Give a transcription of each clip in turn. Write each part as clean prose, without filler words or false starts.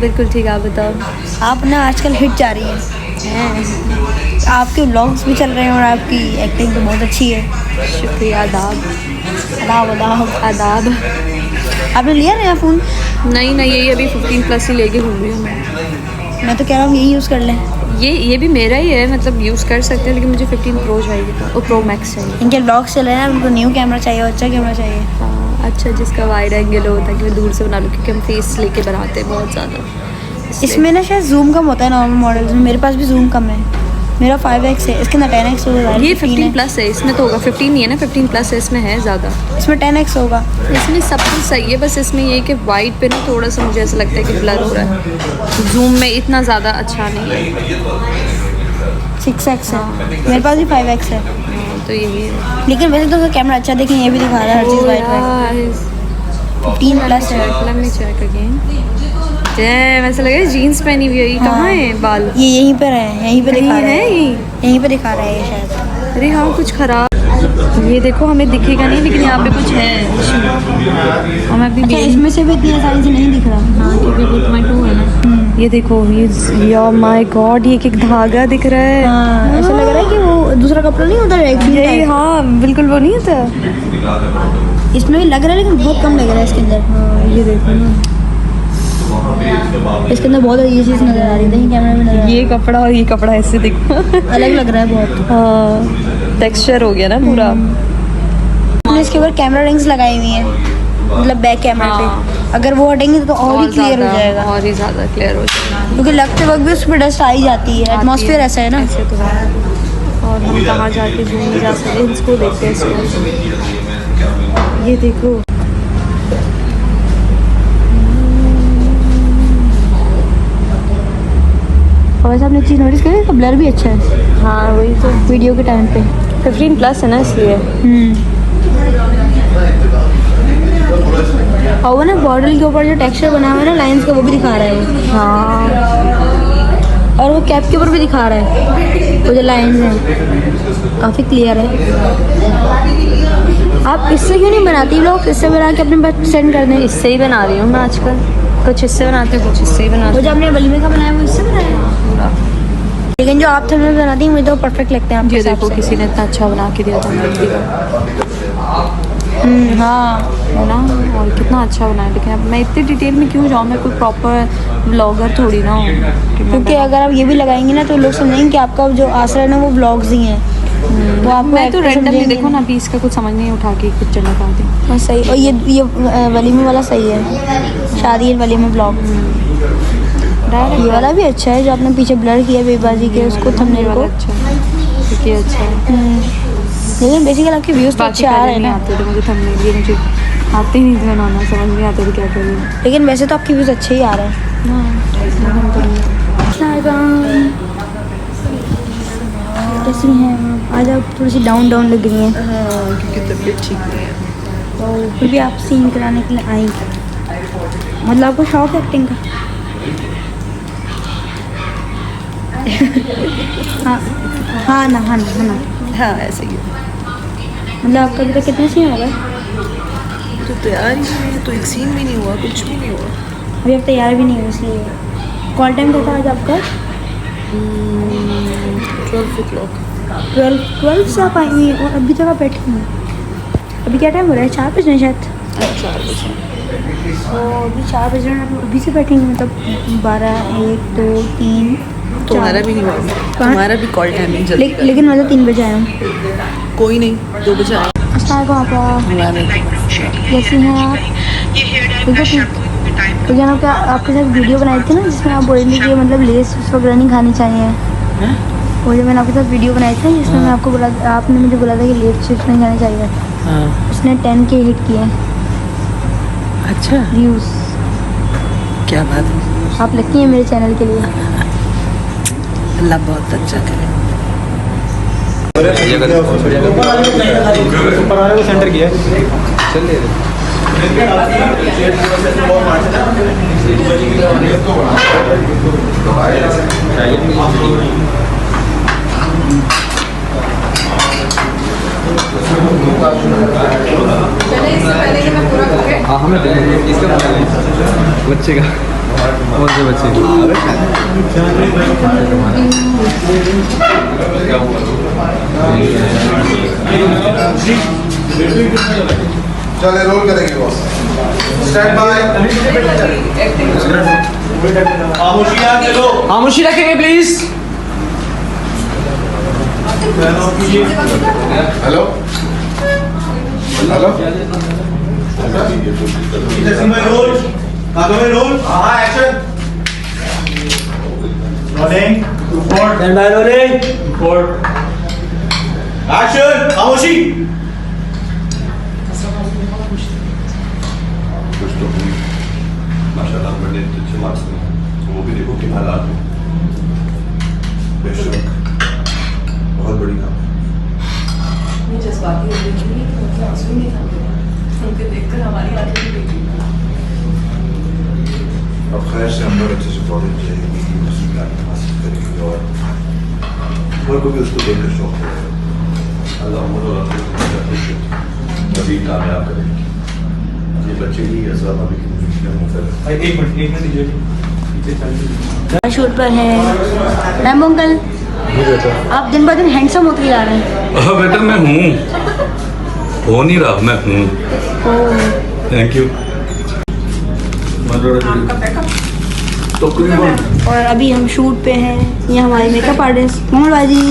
बिल्कुल ठीक, आप बताओ। आप ना आजकल हिट जा रही हैं, आपके व्लॉग्स भी चल रहे हैं और आपकी एक्टिंग तो बहुत अच्छी है। शुक्रिया। आदाब आदाब आदाब आदाब। आपने लिया नया फ़ोन? नहीं नहीं, यही अभी 15+ ही लेके घूम रही हूँ मैं तो कह रहा हूँ यही यूज़ कर लें। ये भी मेरा ही है, मतलब यूज़ कर सकते हैं, लेकिन मुझे 15 प्रो चाहिए था, और प्रो मैक्स चाहिए। इनके व्लॉग्स चल रहे हैं, उनको न्यू कैमरा चाहिए, अच्छा कैमरा चाहिए। हाँ, अच्छा जिसका वाइड एंगल हो, ताकि मैं दूर से बना लूँ, क्योंकि हम फेस लेके बनाते हैं बहुत ज़्यादा। इसमें ना शायद जूम कम होता है नॉर्मल मॉडल्स में, मेरे पास भी जूम कम है, मेरा 5x है, इसके अंदर 10x होगा। ये 15+ है, इसमें तो होगा 15 नहीं है ना, 15+ है, इसमें है ज़्यादा। इसमें 10x होगा। इसमें सब कुछ सही है, बस इसमें ये कि वाइड पे ना थोड़ा सा मुझे ऐसा लगता है कि ब्लर हो रहा है, जूम में इतना ज़्यादा अच्छा नहीं है। 6x है, मेरे पास भी 5x है। तो यही है, लेकिन वैसे तो उसका कैमरा अच्छा, देखें ये भी दिखा रहा है हर चीज़ वाइट। 15+ है। Let me check again. Damn, ऐसा लग रहा है जीन्स पहनी हुई है। कहाँ है बाल? ये यहीं पर है, यहीं पे दिखा रहा है, ये यहीं पे दिखा रहा है ये शायद। अरे हाँ, कुछ खराब, ये देखो हमें दिखेगा नहीं, लेकिन यहाँ पे कुछ है। हमें अपनी अच्छा, इसमें से भी इतनी आसानी से नहीं दिख रहा। हाँ, क्योंकि 2.2 है ना। ये देखो, ये माय गॉड, ये एक धागा दिख रहा है। हाँ, ऐसा लग रहा है कि वो दूसरा कपड़ा नहीं होता है। हाँ बिल्कुल, वो नहीं होता। इसमें भी लग रहा है, लेकिन बहुत कम लग रहा है इसके अंदर। हाँ, ये देखो ना, इसके अंदर बहुत ये चीज़ नज़र आ रही है, कैमरे में नज़र। ये कपड़ा और ये कपड़ा ऐसे दिखो, अलग लग रहा है बहुत। हाँ, टेक्सचर हो गया ना पूरा। हमने इसके ऊपर कैमरा रिंग्स लगाई हुई हैं, मतलब बैक कैमरे पे। अगर वो हटेंगे तो और ही क्लियर हो जाएगा, और ही ज़्यादा क्लियर हो जाएगा, क्योंकि लगते वक्त भी उस पर डस्ट आ ही जाती है। एटमॉस्फेयर ऐसा है ना। ऐसे तो है। और हम कहाँ जाके घूमने जा सकते हैं, इसको देखते हैं इसको। ये देखो, और वैसे आपने चीज़ नोटिस करी, इसका ब्लर भी अच्छा है। हाँ वही तो, वीडियो के टाइम पे 15+ है ना, इसलिए। और वो ना बॉर्डर के ऊपर जो टेक्सचर बना हुआ है ना लाइंस का, वो भी दिखा रहा है वो। हाँ, और वो कैप के ऊपर भी दिखा रहा है, वो जो लाइंस हैं काफ़ी क्लियर है। आप इससे क्यों नहीं बनाती लोग? इससे बना के अपने पास सेंड कर दें। इससे ही बना रही हूँ मैं आजकल, कुछ इससे बनाते हैं, कुछ इससे ही बनाते वो जो आपने वलीमे का बनाया वो इससे बनाया, पूरा। लेकिन जो आप थंबनेल बनाती हैं मुझे तो परफेक्ट लगते हैं आपके ये हिसाब देखो, से। किसी ने इतना अच्छा बना के दिया था मूर्ति का। हाँ, है ना, और कितना अच्छा बनाया। लेकिन अब मैं इतनी डिटेल में क्यों जाऊँ, मैं कोई प्रॉपर व्लॉगर थोड़ी ना हूँ। क्योंकि अगर आप ये भी लगाएंगे ना तो लोग समझेंगे कि आपका जो आसरा है ना वो व्लॉग्स ही हैं। वो आपको मैं तो actor रैंडमली समझेंगे देखो ना, अभी इसका कुछ समझ नहीं उठा के पिक्चर लगा दी। हाँ सही। और ये वलीमे वाला सही है, शादी वलीमे ब्लॉग। ये वाला भी अच्छा है, जो आपने पीछे ब्लर किया बेबाजी के उसको थंबनेल को। अच्छा है, अच्छा है। लेकिन बेसिकली आपके व्यूज़ तो अच्छे आ रहे हैं ना। आते थे मुझे थंबनेल, ये मुझे आते ही नहीं थे बनाना, समझ नहीं आते थे क्या करूँ। लेकिन वैसे तो आपके व्यूज़ अच्छे ही आ रहे हैं। कैसी हैं आज आप? थोड़ी सी डाउन लग रही हैं। हाँ, क्योंकि तबीयत ठीक नहीं है। और फिर भी आप सीन कराने के लिए आई, मतलब आपको शौक है एक्टिंग का? हाँ हाँ ना, हाँ ना, हाँ ना। हाँ ऐसे ही। मतलब आपका अभी तक कितने सीन हो गए? तो तैयार ही नहीं है, तो एक सीन भी नहीं हुआ, कुछ भी नहीं हुआ। अभी आप तैयार भी नहीं हो, इसलिए। कॉल टाइम क्या था आज आपका? 12 o'clock। 12 से आप आई हुई हैं और अभी तक आप बैठी हुई हैं। अभी क्या टाइम हो रहा है? 4 बज रहे हैं शायद। 4 बजे। और अभी 4 बज रहे हैं, आप अभी से बैठेंगे? मतलब 12, 1, 2, 3, तुम्हारा भी नहीं हुआ, तुम्हारा भी कॉल टाइम नहीं जल्दी। लेकिन मैं तो 3 बजे आया हूँ। कोई नहीं, 2 बजे आए। कैसी हैं आप? बिल्कुल ठीक। तो जनाब क्या आपके साथ वीडियो बनाई थी ना, जिसमें आप बोल रही थी कि मतलब लेस वगैरह नहीं खानी चाहिए। वो जो मैंने आपके साथ वीडियो बनाई थी जिसमें मैं आपको बोला, आपने मुझे बोला था कि लेस चिप्स नहीं खाने चाहिए। उसने 10K हिट किए। अच्छा, व्यूज़। क्या बात है, आप लगती हैं मेरे चैनल के लिए। अल्लाह बहुत अच्छा करे। ऊपर आ रहा है, सेंटर किया है। हाँ हमें इसका बच्चे का कौन से बच्चे चले रोल करेंगे बॉस स्टैंड बाय खामोशी रखेंगे प्लीज हेलो हेलो रोल हाँ action rolling report stand by rolling report action खामोशी कुछ तो माशाल्लाह बड़े अच्छे मार्क्स हैं वो भी देखो कि हालात हैं बेशक बहुत बड़ी काम है ये जज्बाती हो गई कि उनके आंसू ही नहीं थमते उनके देखकर हमारी आंखें भी भीगी अब खैर से हम लोग अच्छे से कॉलेज जाएंगे उसी गाड़ी हासिल करेंगे और उम्र को भी उसको देखकर शौक है अल्लाह उम्र और नबी कामयाब करेंगे ये बच्चे ही ऐसा अभी की मुश्किल मुकर एक मिनट दीजिए पीछे चल शूट पर है मैम अंकल आप दिन ब दिन हैंडसम होते जा रहे हैं बेटा मैं हूँ हो नहीं रहा मैं हूँ थैंक यू और अभी हम शूट पे हैं ये हमारे मेकअप आर्टिस्ट मोहन बाजी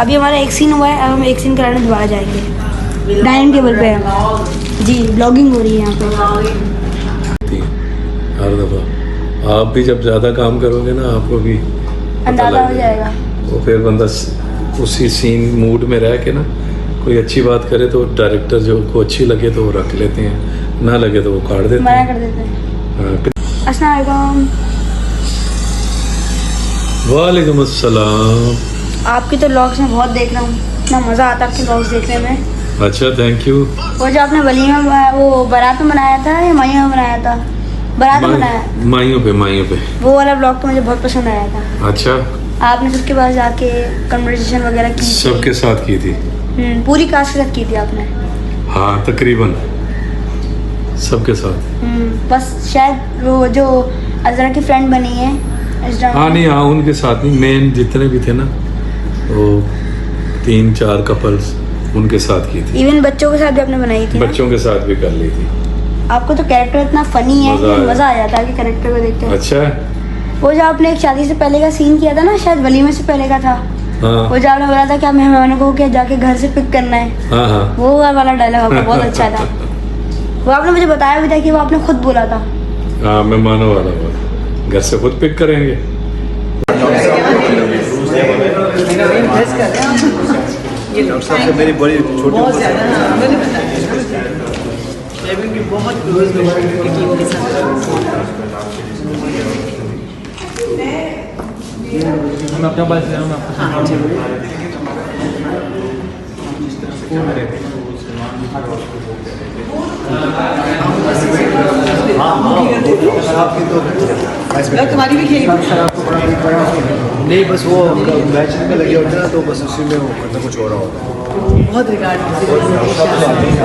अभी हमारा एक सीन हुआ है अब हम एक सीन कराने दोबारा जाएंगे डाइनिंग टेबल पे जी ब्लॉगिंग हो रही है यहाँ पे हर दफ़ा आप भी जब ज़्यादा काम करोगे ना आपको भी अंदाजा हो जाएगा वो फिर बंदा उसी सीन मूड में रह के ना कोई अच्छी बात करे तो डायरेक्टर जो को अच्छी लगे तो वो रख लेते हैं ना लगे तो वो काट देते मना हैं कर देते हैं हाँ, अस्सलाम वालेकुम वालेकुम अस्सलाम आपकी तो व्लॉग्स में बहुत देख रहा हूँ इतना मज़ा आता है आपके व्लॉग्स देखने में अच्छा थैंक यू वो जो आपने वलीमा वो बारात में बनाया था या माइयों में बनाया था बारात में बनाया माइयों पे वो वाला ब्लॉग तो मुझे बहुत पसंद आया था अच्छा आपने सबके पास जाके कन्वर्सेशन वगैरह की थी। सबके साथ की थी पूरी कास्ट के साथ की थी आपने हाँ तकरीबन सबके साथ बस शायद वो जो अजरा की फ्रेंड बनी है अजरा हाँ नहीं हाँ उनके साथ नहीं मेन जितने भी थे ना वो 3-4 कपल्स उनके साथ की थी इवन बच्चों के साथ भी आपने बनाई थी ना? बच्चों के साथ भी कर ली थी आपको तो कैरेक्टर इतना फनी है मज़ा कि आया। मज़ा आ जाता है कि कैरेक्टर को देख के अच्छा वो जो आपने एक शादी से पहले का सीन किया था ना शायद वलीमे से पहले का था हाँ वो जो आपने बोला था कि आप मेहमानों को क्या जाके घर से पिक करना है हाँ हाँ वो वाला डायलॉग आपका बहुत अच्छा था वो आपने मुझे बताया भी था कि वो आपने खुद बोला था हाँ मैं मानो वाला हुआ घर से खुद पिक करेंगे मेरी बड़ी छोटी बहुत ज़्यादा मैंने बताया डेविड की बहुत क्लोज लोग की टीम के साथ मैं अपना बात कर रहा हूँ तुम्हारी भी खेली नहीं बस वो मैच में लगे होते ना तो बस उसी में वो करना कुछ हो रहा होता है बहुत रिगार्ड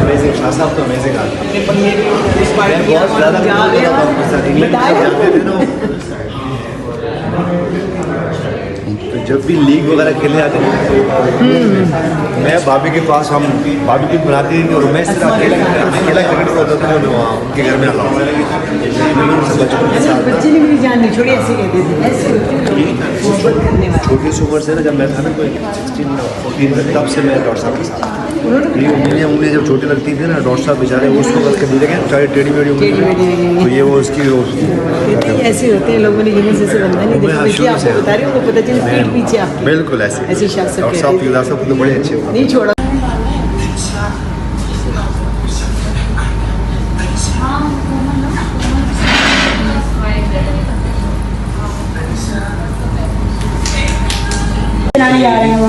अमेजिंग शाह साहब तो अमेजिंग आते हैं मैं बहुत ज़्यादा इंग्लैंड में जाते थे ना तो जब भी लीग वगैरह खेलने आते थे मैं भाभी के पास हम भाभी की बनाती थी और मैं सिर्फ अकेला क्रिकेटर होता था मैं वहाँ उनके घर में आता हूँ बचपन के साथ बच्चे ने मेरी जान नहीं छोड़ी ऐसे कहते थे ऐसे मोहब्बत करने वाले छोटी सी उम्र से ना जब मैं था ना कोई 16-14 तब से मैं डॉक्टर साहब के साथ उंगलियाँ जब छोटी लगती थी ना डॉक्टर साहब बेचारे वो उसको करके दे देंगे चाहे टेढ़ी मेढ़ी उंगली तो ये वो उसकी कहते हैं ऐसे होते हैं लोगों ने जिन्हें जैसे बनना नहीं देखा देखिए आपको बता रही हूँ उनको पता चले पीठ पीछे आपके बिल्कुल ऐसे ऐसी शख्सियत डॉक्टर साहब युवराज साहब तो बड़े अच्छे नहीं छोड़ा बनाने जा रहे हैं वो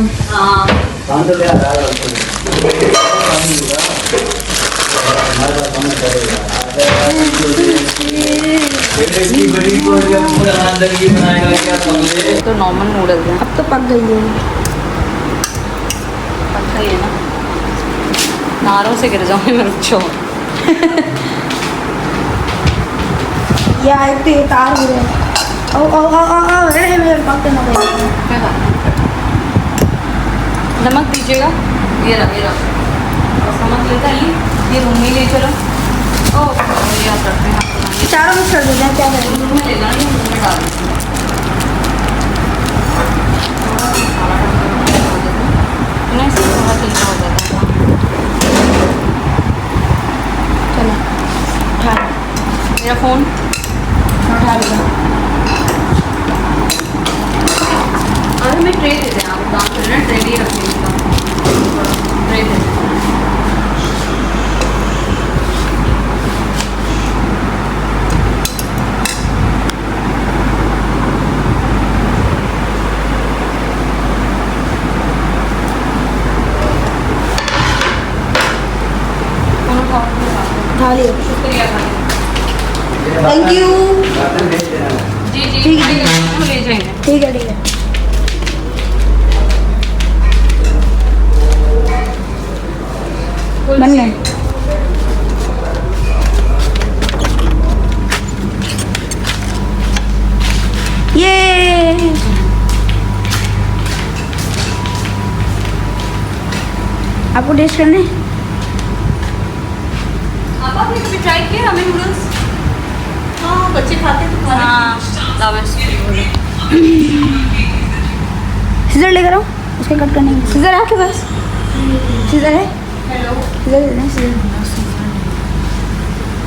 तो नॉर्मल नूडल्स हैं अब तो पक गई है पक्का ही है ना मीनारों से गिर जाऊंगी मैं, रुक जाओ। या एक तो ये तार हो रहा है। ओ अरे मेरे पास करना पड़ेगा। नमक दीजिएगा, ये रहा नमक लेता है, ये रूम में ले चलो। ओ याद रखते हैं, चारों मिक्स कर देते हैं, क्या करें। रूम में लेना नहीं, रूम में डाल नहीं, इससे थोड़ा तीखा हो जाता है। चलो उठा लो। मेरा फ़ोन उठा लिया। अरे मैं ट्रे दे दें, आप काम कर रहे हैं, ट्रे ही रखिए इसका, ट्रे दे दें। उठा लिया। शुक्रिया भाई। Thank you. जी जी ठीक है, हम ले जाएंगे। ठीक है ठीक है। बन गए। ये आपको टेस्ट करने हैं? आपने कभी ट्राई किया रामेन नूडल्स? हाँ, बच्चे खाते हैं तो हाँ, सीजर लेकर आओ, उसके कट करने के। सीजर है आपके पास? सीजर है? हेलो, सीजर दे दें, सीजर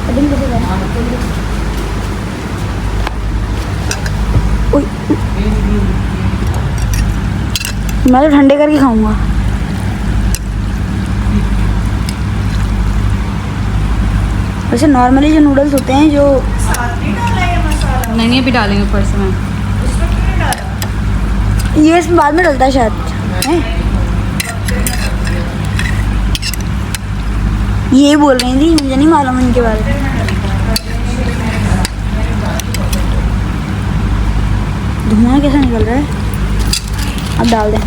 कटिंग कैसे करें? ओए, मैं तो ठंडे करके खाऊंगा। वैसे नॉर्मली जो नूडल्स होते हैं जो नहीं अभी डालेंगे ऊपर से मैं। ये इसमें बाद में डलता है शायद, हैं? ये बोल रही थी, मुझे नहीं मालूम इनके बारे में। धुआं कैसा निकल रहा है? अब डाल दें।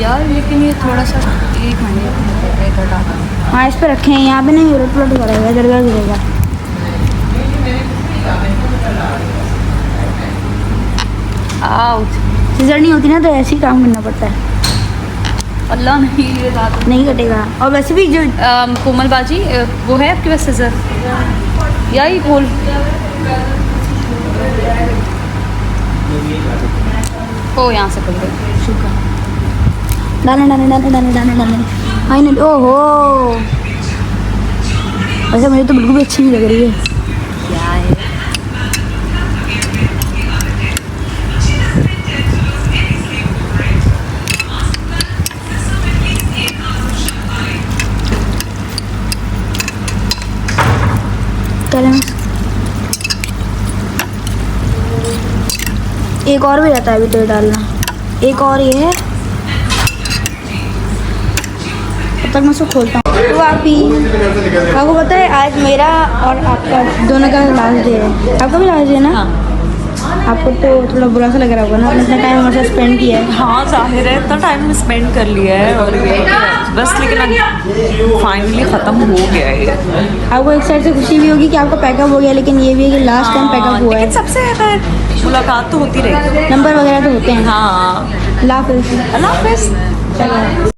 यार लेकिन ये थोड़ा सा एक मिनट इधर डाल। हाँ इस पे रखे हैं, यहाँ पे नहीं उलट पुलट करेगा, इधर उधर गिरेगा। आउट। सीजर नहीं होती ना तो ऐसे ही काम करना पड़ता है, अल्लाह नहीं ये बात नहीं कटेगा। और वैसे भी जो कोमल बाजी वो है आपके पास सीजर? यही खोल। ओ यहाँ से खोल दो। शुक्र। डाले डाले डाले डाले डाले डाले फाइनल। ओहो वैसे मुझे तो बिल्कुल भी अच्छी नहीं लग रही है। क्या है? चलें एक और भी रहता है अभी तो डालना, एक और ये है, तब तक मैं उसको खोलता हूँ। तो आपको पता है आज मेरा और आपका दोनों का लास्ट डे है। आपका भी लास्ट डे है ना? आपको तो थोड़ा बुरा सा लग रहा होगा ना, आपने इतना टाइम हमारे साथ स्पेंड किया है। हाँ जाहिर है, इतना टाइम स्पेंड कर लिया है और ये बस, लेकिन फाइनली ख़त्म हो गया है। आपको एक साइड से खुशी भी होगी कि आपका पैकअप हो गया, लेकिन ये भी है कि लास्ट टाइम पैकअप हुआ है। लेकिन सबसे ज़्यादा मुलाकात तो होती रहेगी, नंबर वगैरह तो होते हैं। हाँ। अल्लाह हाफिज़। अल्लाह हाफ़िज़। चलो।